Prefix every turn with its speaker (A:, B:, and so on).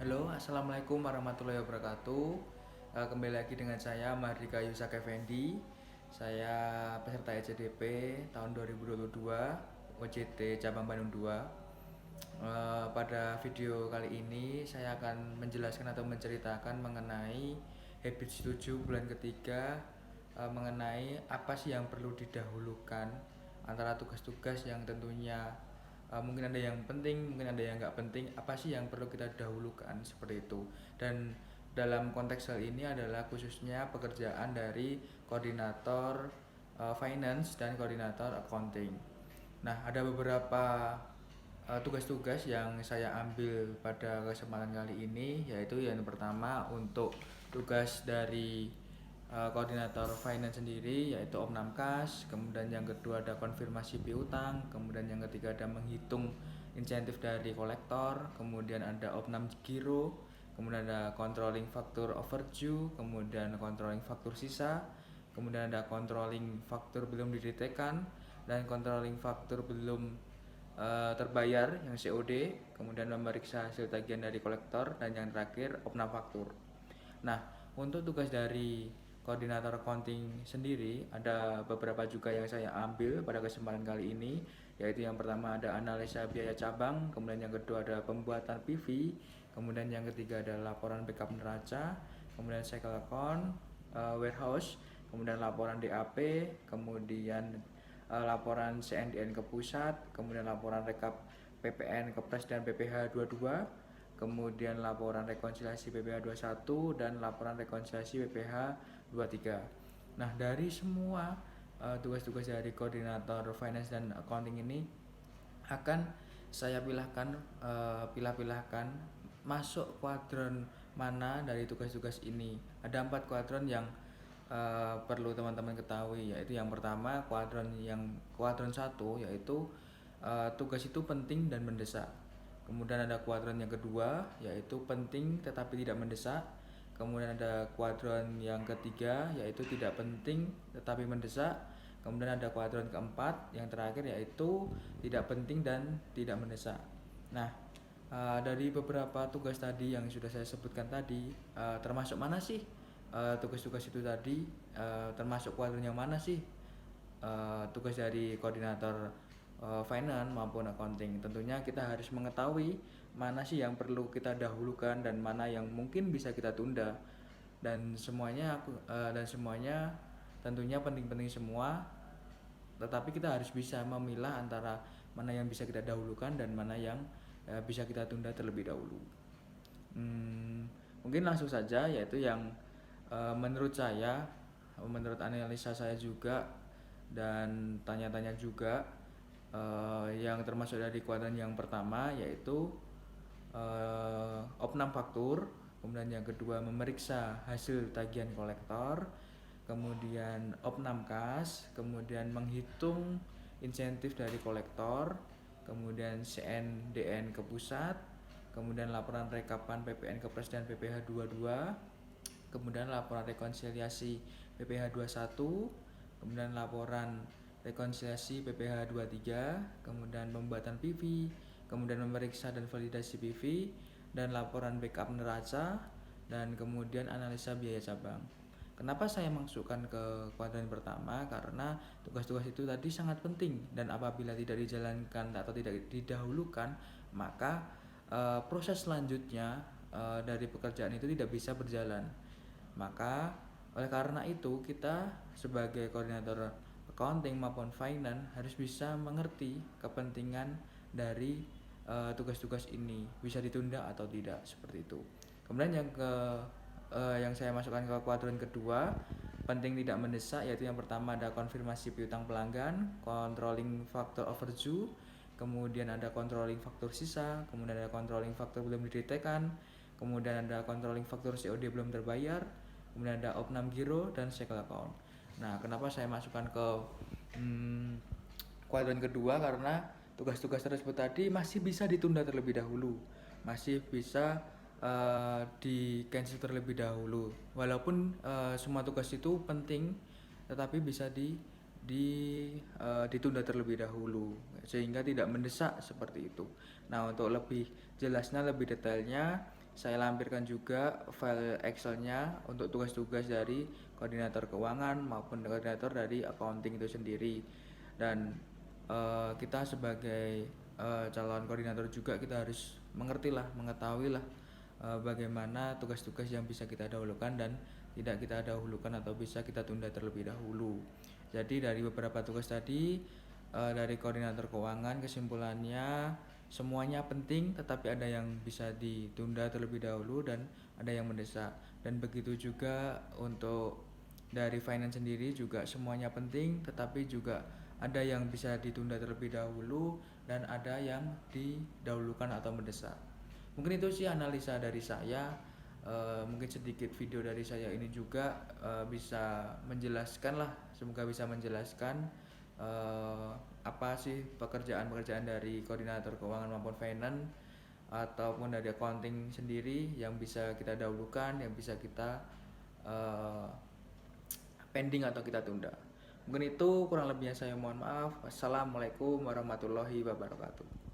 A: Halo, Assalamualaikum warahmatullahi wabarakatuh. Kembali lagi dengan saya Mardika Yusak Effendi. Saya peserta ECDP tahun 2022 OJT Cabang Bandung 2. Pada video kali ini saya akan menjelaskan atau menceritakan mengenai habits 7 bulan ketiga, mengenai apa sih yang perlu didahulukan antara tugas-tugas yang tentunya mungkin ada yang penting, mungkin ada yang nggak penting. Apa sih yang perlu kita dahulukan seperti itu? Dan dalam konteks hal ini adalah khususnya pekerjaan dari koordinator finance dan koordinator accounting. Nah, ada beberapa tugas-tugas yang saya ambil pada kesempatan kali ini, yaitu yang pertama untuk tugas dari koordinator finance sendiri, yaitu Opnam Kas. Kemudian yang kedua ada konfirmasi piutang, kemudian yang ketiga ada menghitung insentif dari kolektor, kemudian ada Opnam Giro, kemudian ada controlling faktur overdue, kemudian controlling faktur sisa, kemudian ada controlling faktur belum didetekan, dan controlling faktur belum terbayar yang COD, kemudian memeriksa hasil tagihan dari kolektor, dan yang terakhir opnam faktur. Nah, untuk tugas dari koordinator accounting sendiri ada beberapa juga yang saya ambil pada kesempatan kali ini, yaitu yang pertama ada analisa biaya cabang, kemudian yang kedua ada pembuatan PV, kemudian yang ketiga ada laporan backup neraca, kemudian cycle account, warehouse, kemudian laporan DAP, kemudian laporan CNDN ke pusat, kemudian laporan rekap PPN ke Pres dan PPh 22, kemudian laporan rekonsiliasi PPh 21 dan laporan rekonsiliasi PPh 23. Nah, dari semua tugas-tugas dari koordinator finance dan accounting ini akan saya pilih-pilihkan masuk kuadran mana dari tugas-tugas ini. Ada 4 kuadran yang perlu teman-teman ketahui, yaitu yang pertama kuadran 1, yaitu tugas itu penting dan mendesak. Kemudian ada kuadran yang kedua, yaitu penting tetapi tidak mendesak. Kemudian ada kuadran yang ketiga, yaitu tidak penting tetapi mendesak. Kemudian ada kuadran keempat yang terakhir, yaitu tidak penting dan tidak mendesak. Nah, dari beberapa tugas tadi yang sudah saya sebutkan tadi, termasuk mana sih tugas-tugas itu tadi, termasuk kuadran yang mana sih tugas dari koordinator finance maupun accounting? Tentunya kita harus mengetahui mana sih yang perlu kita dahulukan dan mana yang mungkin bisa kita tunda, dan semuanya tentunya penting-penting semua, tetapi kita harus bisa memilah antara mana yang bisa kita dahulukan dan mana yang bisa kita tunda terlebih dahulu. Mungkin langsung saja, yaitu yang menurut saya, menurut analisa saya juga dan tanya-tanya juga, yang termasuk dari kuadran yang pertama yaitu opnam faktur, kemudian yang kedua memeriksa hasil tagihan kolektor, kemudian opnam kas, kemudian menghitung insentif dari kolektor, kemudian CNDN ke pusat, kemudian laporan rekapan PPN ke Pres dan PPh 22, kemudian laporan rekonsiliasi PPh 21, kemudian laporan rekonsiliasi PPh 23, kemudian pembuatan PV, kemudian memeriksa dan validasi PV, dan laporan backup neraca, dan kemudian analisa biaya cabang. Kenapa saya masukkan ke kuadran pertama? Karena tugas-tugas itu tadi sangat penting, dan apabila tidak dijalankan atau tidak didahulukan, maka proses selanjutnya dari pekerjaan itu tidak bisa berjalan. Maka oleh karena itu kita sebagai koordinator accounting maupun finance harus bisa mengerti kepentingan dari tugas-tugas ini, bisa ditunda atau tidak, seperti itu. Kemudian yang saya masukkan ke kuadran kedua, penting tidak mendesak, yaitu yang pertama ada konfirmasi piutang pelanggan, controlling factor overdue, kemudian ada controlling faktur sisa, kemudian ada controlling faktur belum didetekan, kemudian ada controlling faktur COD belum terbayar, kemudian ada opnam giro dan cycle account. Nah, kenapa saya masukkan ke kuadran kedua? Karena tugas-tugas tersebut tadi masih bisa ditunda terlebih dahulu, masih bisa di cancel terlebih dahulu. Walaupun semua tugas itu penting, tetapi bisa ditunda terlebih dahulu sehingga tidak mendesak, seperti itu. Nah, untuk lebih jelasnya, lebih detailnya, saya lampirkan juga file Excel-nya untuk tugas-tugas dari koordinator keuangan maupun koordinator dari accounting itu sendiri. Dan kita sebagai calon koordinator juga kita harus mengetahui lah bagaimana tugas-tugas yang bisa kita dahulukan dan tidak kita dahulukan atau bisa kita tunda terlebih dahulu. Jadi dari beberapa tugas tadi dari koordinator keuangan kesimpulannya semuanya penting, tetapi ada yang bisa ditunda terlebih dahulu dan ada yang mendesak. Dan begitu juga untuk dari finance sendiri juga semuanya penting, tetapi juga ada yang bisa ditunda terlebih dahulu dan ada yang didahulukan atau mendesak. Mungkin itu sih analisa dari saya. Mungkin sedikit video dari saya ini juga bisa menjelaskan lah, semoga bisa menjelaskan apa sih pekerjaan-pekerjaan dari koordinator keuangan maupun finance ataupun dari accounting sendiri yang bisa kita dahulukan, yang bisa kita uh, pending atau kita tunda. Mungkin itu kurang lebihnya, saya mohon maaf. Wassalamualaikum warahmatullahi wabarakatuh.